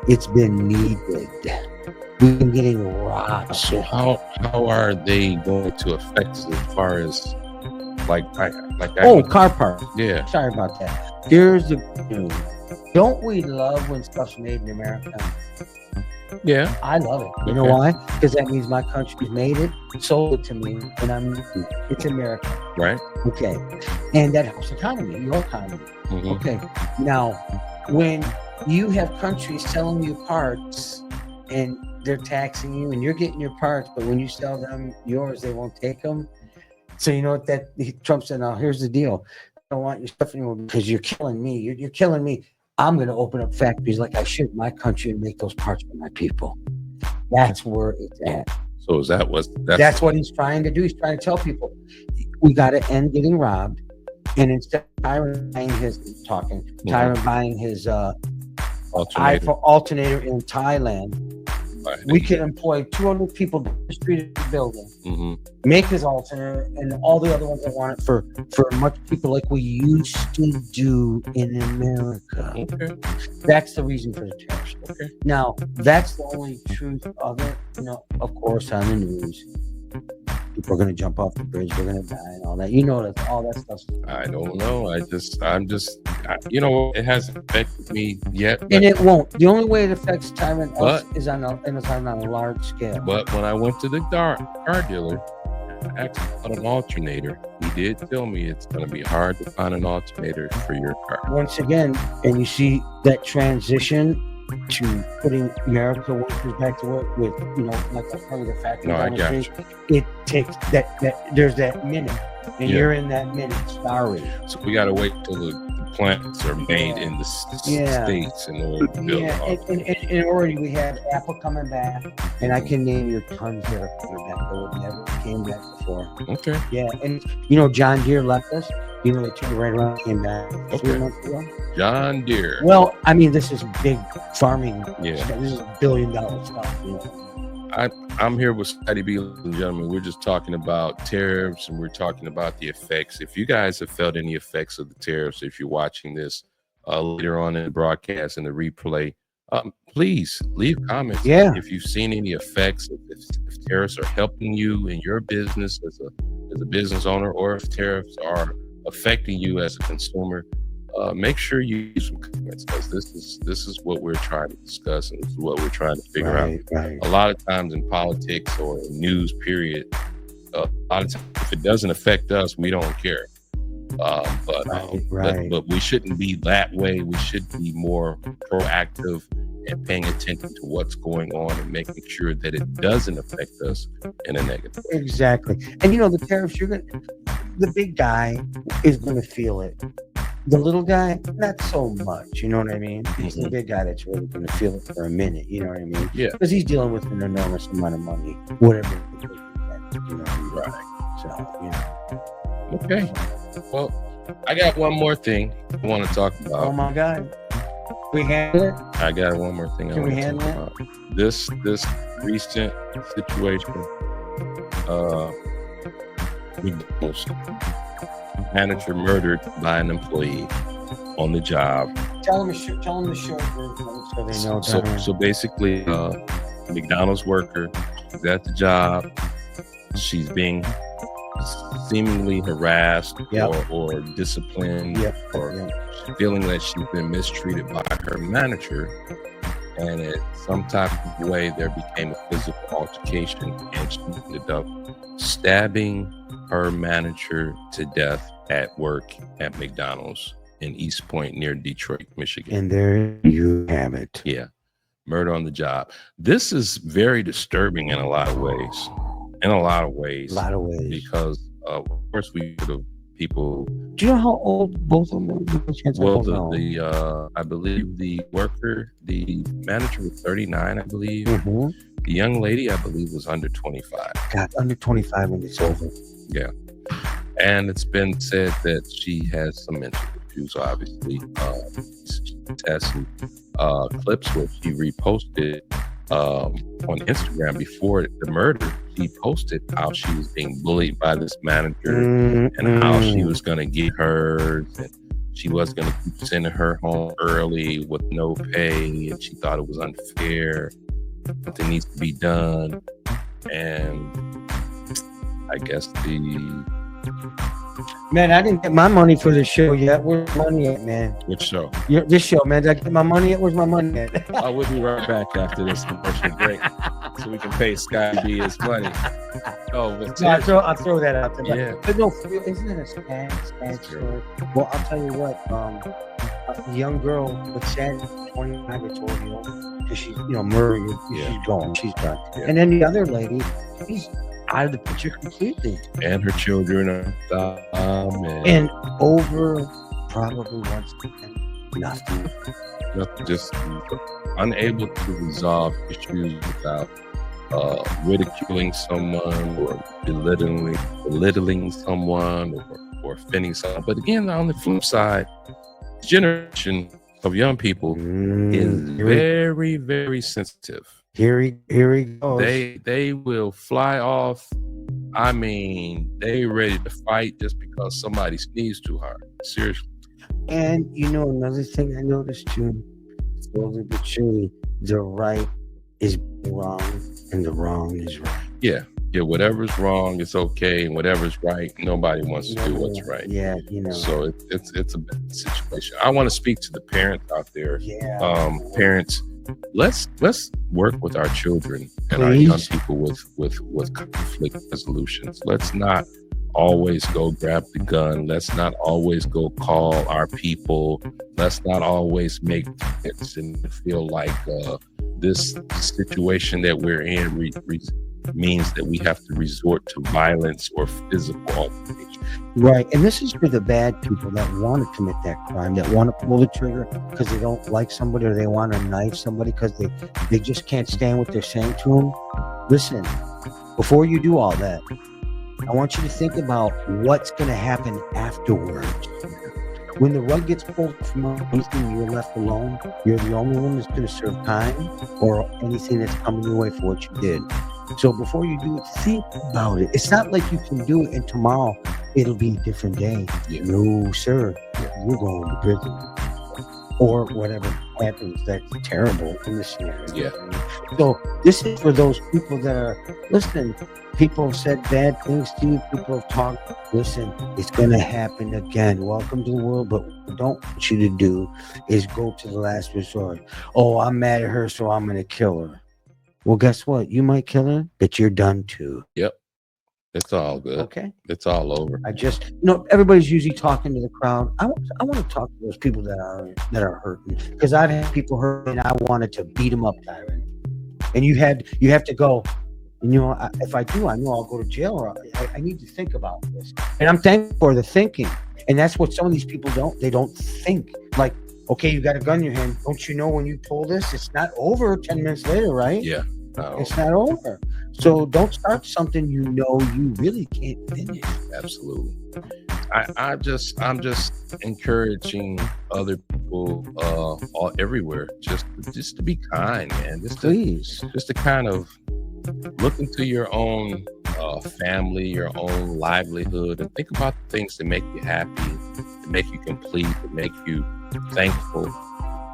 [SPEAKER 2] it's been needed. We've been getting robbed.
[SPEAKER 1] So how are they going to affect us as far as
[SPEAKER 2] car park.
[SPEAKER 1] Yeah.
[SPEAKER 2] Sorry about that. Here's the news. Don't we love when stuff's made in America?
[SPEAKER 1] Yeah.
[SPEAKER 2] I love it. You know why? Because that means my country's made it, sold it to me, and it's America.
[SPEAKER 1] Right.
[SPEAKER 2] Okay. And that helps the economy, your economy. Okay. Now, when you have countries selling you parts and they're taxing you and you're getting your parts, but when you sell them yours, they won't take them. So you know what Trump said, now here's the deal. I don't want your stuff anymore because you're killing me. You're killing me. I'm going to open up factories like I should in my country and make those parts for my people. That's where it's at.
[SPEAKER 1] So
[SPEAKER 2] that's what he's trying to do. He's trying to tell people we got to end getting robbed. And instead of Tyron buying his alternator in Thailand, we could employ 200 people in the street of the building, make his alternator, and all the other ones that want it for much people like we used to do in America. That's the reason for the tariffs. Now, that's the only truth of it. You know, of course, on the news, people are going to jump off the bridge, they're going to die, and all that. You know, that all that stuff.
[SPEAKER 1] I don't know. You know, it hasn't affected me yet.
[SPEAKER 2] And it won't. The only way it affects Tyron is on a large scale.
[SPEAKER 1] But when I went to the car dealer, I asked about an alternator. He did tell me it's going to be hard to find an alternator for your car.
[SPEAKER 2] Once again, and you see that transition to putting America workers back to work with, you know, like a part of the factory.
[SPEAKER 1] No, I got you.
[SPEAKER 2] It takes that there's that minute, and you're in that minute. Sorry.
[SPEAKER 1] So we got to wait till the plants are made in the
[SPEAKER 2] Yeah.
[SPEAKER 1] states in order to build.
[SPEAKER 2] Yeah, and already we have Apple coming back, and I can name you tons that are coming back that would never came back before.
[SPEAKER 1] Okay.
[SPEAKER 2] Yeah, and John Deere left us. They turned right around and came back 3
[SPEAKER 1] Okay.
[SPEAKER 2] months ago.
[SPEAKER 1] John Deere.
[SPEAKER 2] Well, I mean, this is big farming.
[SPEAKER 1] Yeah.
[SPEAKER 2] Stuff. This is $1 billion stuff.
[SPEAKER 1] I'm here with Scotty B, ladies and gentlemen. We're just talking about tariffs and we're talking about the effects. If you guys have felt any effects of the tariffs, if you're watching this later on in the broadcast and the replay, please leave comments.
[SPEAKER 2] Yeah.
[SPEAKER 1] If you've seen any effects, if tariffs are helping you in your business as a business owner, or if tariffs are affecting you as a consumer, make sure you use some comments, because this is what we're trying to discuss and this is what we're trying to figure out.
[SPEAKER 2] Right.
[SPEAKER 1] A lot of times in politics or in news, period, a lot of times if it doesn't affect us, we don't care. But we shouldn't be that way. We should be more proactive and paying attention to what's going on and making sure that it doesn't affect us in a negative way.
[SPEAKER 2] Exactly. And the tariffs, the big guy is gonna feel it. The little guy, not so much. You know what I mean? It's the big guy that's really gonna feel it for a minute. You know what I mean?
[SPEAKER 1] Yeah.
[SPEAKER 2] Because he's dealing with an enormous amount of money, whatever.
[SPEAKER 1] Right.
[SPEAKER 2] So
[SPEAKER 1] Okay. Well, I got one more thing I want to talk about.
[SPEAKER 2] Oh my God. We handle it.
[SPEAKER 1] I got one more thing I
[SPEAKER 2] Can we
[SPEAKER 1] want to talk
[SPEAKER 2] handle
[SPEAKER 1] about. This recent situation. McDonald's manager murdered by an employee on the job.
[SPEAKER 2] Tell them the short version so they know.
[SPEAKER 1] So basically, McDonald's worker is at the job. She's being seemingly harassed or disciplined or feeling that she's been mistreated by her manager, and in some type of way there became a physical altercation, and she ended up stabbing her manager to death at work at McDonald's in East Point near Detroit, Michigan.
[SPEAKER 2] And there you have it.
[SPEAKER 1] Yeah, murder on the job. This is very disturbing in a lot of ways. Because of course we could have people.
[SPEAKER 2] Do you know how old both of them are?
[SPEAKER 1] Well, I believe the manager was 39, I believe.
[SPEAKER 2] Mm-hmm.
[SPEAKER 1] The young lady, I believe, was under 25.
[SPEAKER 2] God, under 25 when it's over.
[SPEAKER 1] Yeah. And it's been said that she has some mental issues, obviously. She has some clips where she reposted on Instagram before the murder. She posted how she was being bullied by this manager and how she was going to get hers, and she was going to keep sending her home early with no pay, and she thought it was unfair. Something needs to be done. And I guess
[SPEAKER 2] Man, I didn't get my money for this show yet. Where's my money at, man?
[SPEAKER 1] Which show?
[SPEAKER 2] This show, man. Did I get my money yet? Where's my money at?
[SPEAKER 1] I will be right back after this commercial break so we can pay Scotty B his money. Oh, but
[SPEAKER 2] I'll throw that out there.
[SPEAKER 1] Yeah.
[SPEAKER 2] But no, isn't it a Spanish story? Well, I'll tell you what. A young girl with sad 29 or 20 year old, because she's murdered. She's gone. She's done.
[SPEAKER 1] Yeah.
[SPEAKER 2] And then the other lady, she's out of the picture completely.
[SPEAKER 1] And her children are
[SPEAKER 2] and over probably once nothing.
[SPEAKER 1] Just unable to resolve issues without ridiculing someone or belittling someone or offending someone. But again, on the flip side, this generation of young people is very, very sensitive.
[SPEAKER 2] Here he goes.
[SPEAKER 1] They will fly off. I mean, they ready to fight just because somebody sneezed too hard. Seriously.
[SPEAKER 2] And another thing I noticed too, slowly but surely, the right is wrong and the wrong is right.
[SPEAKER 1] Yeah. Whatever's wrong is okay, and whatever's right, nobody wants to do what's right.
[SPEAKER 2] Yeah,
[SPEAKER 1] So it's a bad situation. I want to speak to the parents out there.
[SPEAKER 2] Yeah.
[SPEAKER 1] Parents, let's work with our children and our young people with conflict resolutions. Let's not always go grab the gun. Let's not always go call our people. Let's not always make threats and feel like this situation that we're in means that we have to resort to violence or physical altercation.
[SPEAKER 2] Right. And this is for the bad people that want to commit that crime, that want to pull the trigger because they don't like somebody or they want to knife somebody because they just can't stand what they're saying to them. Listen, before you do all that, I want you to think about what's going to happen afterwards. When the rug gets pulled from underneath you and you're left alone, you're the only one that's going to serve time or anything that's coming your way for what you did. So before you do it, think about it. It's not like you can do it and tomorrow it'll be a different day.
[SPEAKER 1] Yeah.
[SPEAKER 2] No, sir. You're going to prison. Or whatever happens that's terrible in this scenario.
[SPEAKER 1] Yeah.
[SPEAKER 2] So this is for those people that are, listen, people have said bad things to you, people have talked, listen, it's going to happen again. Welcome to the world, but what I don't want you to do is go to the last resort. Oh, I'm mad at her, so I'm going to kill her. Well, guess what? You might kill her, but you're done too.
[SPEAKER 1] Yep. It's all good.
[SPEAKER 2] Okay.
[SPEAKER 1] It's all over.
[SPEAKER 2] I just, everybody's usually talking to the crowd. I want to talk to those people that are hurting, because I've had people hurt and I wanted to beat them up, Tyron. And you have to go. And, if I do, I know I'll go to jail. Or I need to think about this. And I'm thankful for the thinking. And that's what some of these people don't. They don't think. Like, okay, you got a gun in your hand. Don't you know when you pull this, it's not over 10 minutes later, right?
[SPEAKER 1] Yeah.
[SPEAKER 2] It's not over. So don't start something you really can't finish.
[SPEAKER 1] Absolutely. I'm just encouraging other people all everywhere just to be kind, man.
[SPEAKER 2] Please.
[SPEAKER 1] Just to kind of look into your own family, your own livelihood, and think about the things that make you happy, that make you complete, that make you thankful,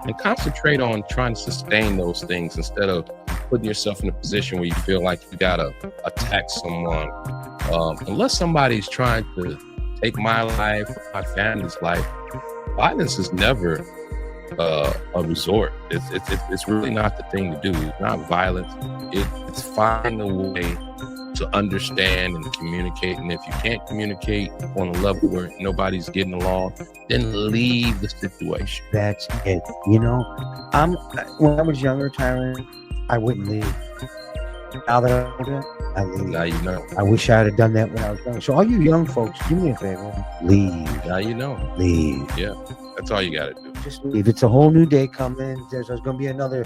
[SPEAKER 1] and concentrate on trying to sustain those things instead of putting yourself in a position where you feel like you gotta attack someone. Unless somebody's trying to take my life, my family's life, violence is never a resort. It's really not the thing to do. It's not violence. It's finding a way to understand and communicate. And if you can't communicate on a level where nobody's getting along, then leave the situation.
[SPEAKER 2] That's it. When I was younger, Tyron, I wouldn't leave. Now that I'm older, I leave.
[SPEAKER 1] Now you know.
[SPEAKER 2] I wish I'd have done that when I was young. So all you young folks, do me a favor. Leave.
[SPEAKER 1] Now you know.
[SPEAKER 2] Leave.
[SPEAKER 1] Yeah. That's all you got to do.
[SPEAKER 2] Just leave. It's a whole new day coming. There's going to be another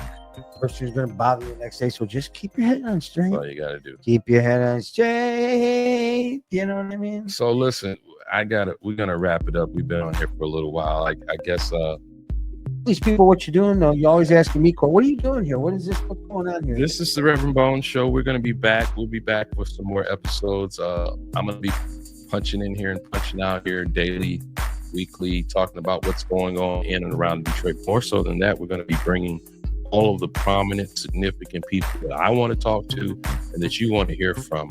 [SPEAKER 2] person who's going to bother you the next day. So just keep your head on straight.
[SPEAKER 1] That's all you got to do.
[SPEAKER 2] Keep your head on straight. You know what I mean?
[SPEAKER 1] So listen, we're going to wrap it up. We've been on here for a little while. I guess,
[SPEAKER 2] these people, what you doing though? You're always asking me, what are you doing here? What is this? What's going on here?
[SPEAKER 1] This is the Reverend Bones Show. We're going to be back. We'll be back with some more episodes. I'm going to be punching in here and punching out here daily, weekly, talking about what's going on in and around Detroit. More so than that, we're going to be bringing all of the prominent, significant people that I want to talk to and that you want to hear from.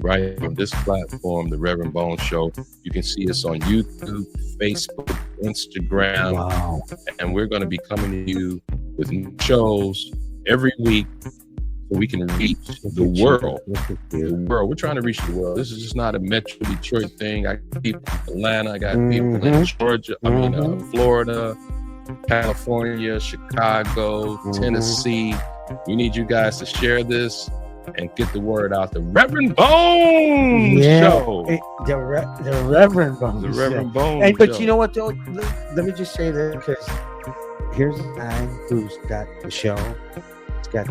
[SPEAKER 1] Right on this platform, the Reverend Bones Show. You can see us on YouTube, Facebook, Instagram.
[SPEAKER 2] Wow.
[SPEAKER 1] And we're going to be coming to you with new shows every week so we can reach the world. We're trying to reach the world. This is just not a Metro Detroit thing. I got people in Atlanta. I got people in Georgia. Florida, California, Chicago, Tennessee. We need you guys to share this and get the word out. The Reverend Bones Show.
[SPEAKER 2] The Reverend Bones.
[SPEAKER 1] The Reverend Bones Show.
[SPEAKER 2] But you know what, though? Let me just say that, because here's a guy who's got the show. He's got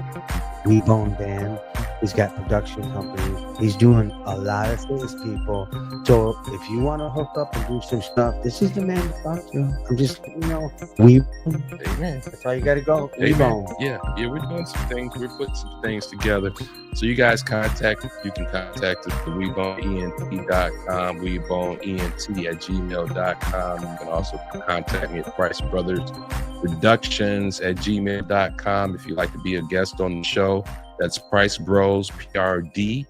[SPEAKER 2] We Bone Band. He's got production company. He's doing a lot of things, people. So if you want to hook up and do some stuff, this is the man to talk to. I'm just, We Bone.
[SPEAKER 1] Amen.
[SPEAKER 2] That's how you got to go. We
[SPEAKER 1] Amen.
[SPEAKER 2] Bone.
[SPEAKER 1] Yeah, we're doing some things. We're putting some things together. So you guys you can contact us at WeBoneENT.com, WeBoneENT@gmail.com. You can also contact me at Price Brothers Productions @gmail.com. If you'd like to be a guest on the show, that's Price Bros, PROD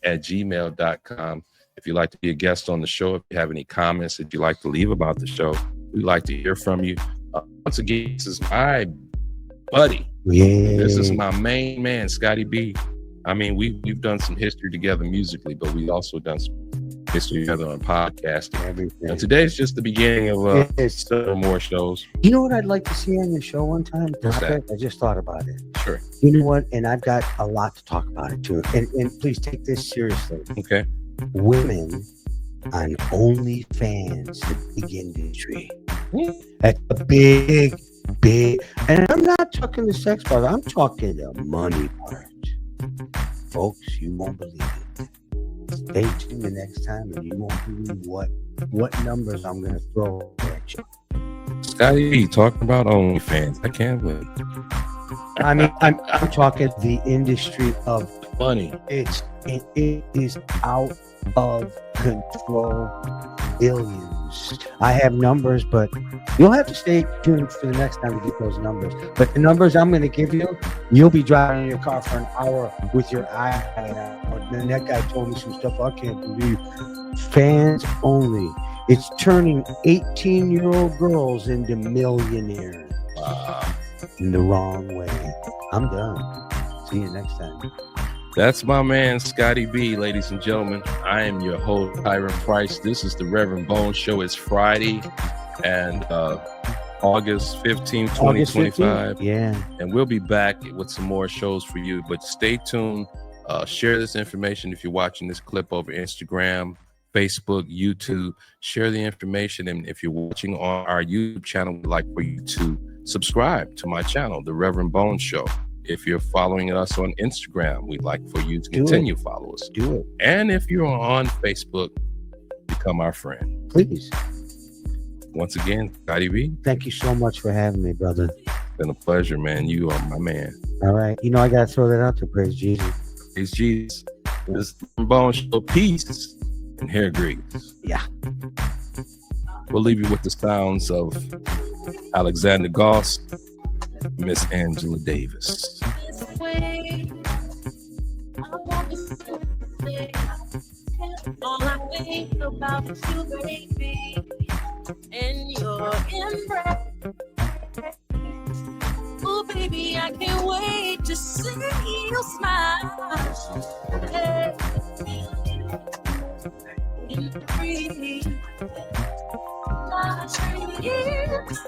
[SPEAKER 1] @gmail.com. If you'd like to be a guest on the show, if you have any comments that you'd like to leave about the show, we'd like to hear from you. Once again, this is my buddy.
[SPEAKER 2] Yeah.
[SPEAKER 1] This is my main man, Scotty B. I mean, we've done some history together musically, but we've also done some get together on podcasting.
[SPEAKER 2] Everything.
[SPEAKER 1] And today's just the beginning of
[SPEAKER 2] It's-
[SPEAKER 1] several more shows.
[SPEAKER 2] You know what I'd like to see on your show one time?
[SPEAKER 1] What's that?
[SPEAKER 2] I just thought about it.
[SPEAKER 1] Sure.
[SPEAKER 2] You know what? And I've got a lot to talk about it too. And please take this seriously.
[SPEAKER 1] Okay.
[SPEAKER 2] Women on OnlyFans, the big industry. That's a big, and I'm not talking the sex part, I'm talking the money part. Folks, you won't believe it. Stay tuned the next time and you won't believe what numbers I'm gonna throw at you.
[SPEAKER 1] Scotty B talking about OnlyFans. I can't wait.
[SPEAKER 2] I mean, I'm talking the industry of
[SPEAKER 1] Money.
[SPEAKER 2] it is out of control. Billions. I have numbers, but you'll have to stay tuned for the next time to get those numbers. But the numbers I'm going to give you, you'll be driving in your car for an hour with your eye hanging out. And then that guy told me some stuff I can't believe. Fans only. It's turning 18-year-old girls into millionaires in the wrong way. I'm done. See you next time.
[SPEAKER 1] That's my man, Scotty B, ladies and gentlemen. I am your host, Hiram Price. This is the Reverend Bone Show. It's Friday and August 15th, 2025.
[SPEAKER 2] Yeah.
[SPEAKER 1] And we'll be back with some more shows for you. But stay tuned. Share this information if you're watching this clip over Instagram, Facebook, YouTube. Share the information. And if you're watching on our YouTube channel, we'd like for you to subscribe to my channel, The Reverend Bone Show. If you're following us on Instagram, we'd like for you to continue to follow us.
[SPEAKER 2] Do it.
[SPEAKER 1] And if you're on Facebook, become our friend.
[SPEAKER 2] Please.
[SPEAKER 1] Once again, Scotty B,
[SPEAKER 2] Thank you so much for having me, brother.
[SPEAKER 1] been a pleasure, man. You are my man.
[SPEAKER 2] All right. You know, I got to throw that out there. Praise Jesus.
[SPEAKER 1] It's Jesus. This is the Bone Show. Peace and hair grease.
[SPEAKER 2] Yeah.
[SPEAKER 1] We'll leave you with the sounds of Alexander Goss, Miss Angela Davis.
[SPEAKER 3] All I think about is you, baby, and your embrace. Oh, baby, I can't wait to see you smile. Hey. In the breeze, my dreams,